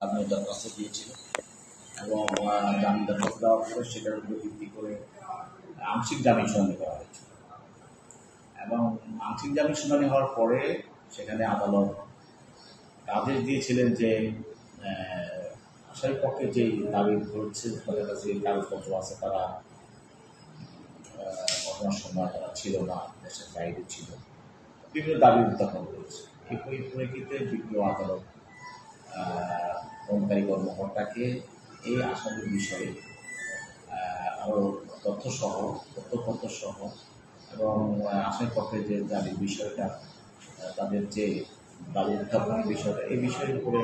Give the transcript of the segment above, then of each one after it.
জামিনের দরখাস্ত দিয়েছিল এবং জামিন দরখাস্ত দেওয়ার পরে সেটার উপর ভিত্তি করে আংশিক জামিন শুনানি করা হয়েছিল এবং আংশিক জামিন শুনানি হওয়ার পরে সেখানে আদালত আদেশ দিয়েছিলেন যে আসামির পক্ষে যেই দাবি করছে তাদের কাছে যে কাগজপত্র আছে তারা ঘটনার সময় তারা ছিল না, দেশের বাইরে ছিল, বিভিন্ন দাবি উত্থাপন করেছে। এই পরিপ্রেক্ষিতে বিজ্ঞ আদালত কর্মকারী কর্মকর্তাকে এই আসামির বিষয়ে আরও তথ্যসহ তথ্যপত্রসহ এবং আসামির পক্ষে যে দাবির বিষয়টা তাদের যে দাবি উত্থাপনের বিষয়টা এই বিষয়ের উপরে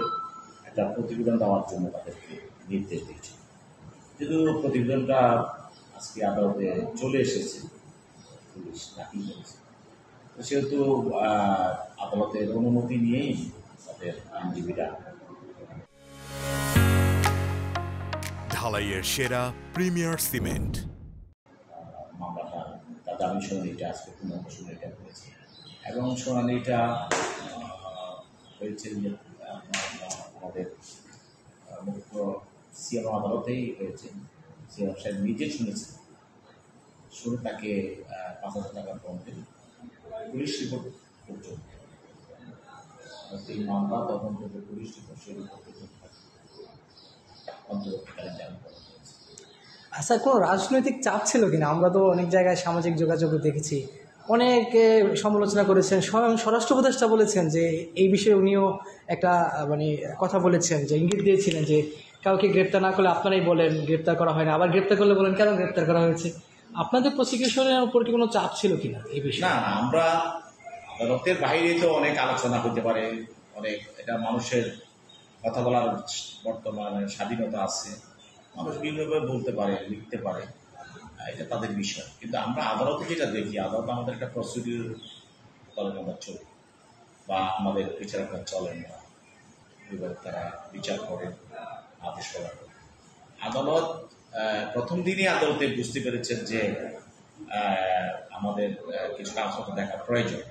একটা প্রতিবেদন দেওয়ার জন্য তাদেরকে নির্দেশ দিয়েছে। যেহেতু প্রতিবেদনটা আজকে আদালতে চলে এসেছে, পুলিশ দাখিল করেছে, সেহেতু আদালতের অনুমতি নিয়েই তাদের আইনজীবীরা ঢালাইয়ের সেরা প্রিমিয়ার সিমেন্ট মামলাটা তার দাবি শুনানিটা আজকে পূর্ণাঙ্গ শুনানিটা করেছে এবং শুনানিটা হয়েছে যে আমাদের মুখ্য সিএম আদালতেই হয়েছে। সিএম সাহেব নিজে শুনেছেন, শুনে তাকে ৫,০০০ টাকা পর্যন্ত পুলিশ রিপোর্ট পর্যন্ত এই মামলা তদন্ত পুলিশ রিপোর্ট সেই রিপোর্ট পর্যন্ত অন্তর্বর্তীকালীন জামিন করা হয়েছে। আচ্ছা, কোনো রাজনৈতিক চাপ ছিল কিনা? আমরা তো অনেক জায়গায় সামাজিক যোগাযোগে দেখেছি, অনেকে সমালোচনা করেছেন, স্বয়ং স্বরাষ্ট্র উপদেষ্টা বলেছেন যে এই বিষয়ে উনিও একটা কথা বলেছেন, যে ইঙ্গিত দিয়েছিলেন যে কাউকে গ্রেপ্তার না করলে আপনারাই বলেন গ্রেপ্তার করা হয় না, আবার গ্রেপ্তার করলে বলেন কেন গ্রেপ্তার করা হয়েছে। আপনাদের প্রসিকিউশনের উপর কি কোনো চাপ ছিল কিনা এই বিষয়ে? না, আমরা আদালতের বাইরে তো অনেক আলোচনা হতে পারে, অনেক এটা মানুষের কথা বলার বর্তমানে স্বাধীনতা আছে, মানুষ বিভিন্নভাবে বলতে পারে, লিখতে পারে, এটা তাদের বিষয়। কিন্তু আমরা আদালতে যেটা দেখি, আদালত আমাদের একটা প্রসিডিউর করেন, আমরা চলি বা আমাদের বিচার আপনার চলেন না, তারা বিচার করেন, আদেশ করা করে। আদালত প্রথম দিনই আদালতে বুঝতে পেরেছেন যে আমাদের কিছু কাগজপত্র দেখা প্রয়োজন।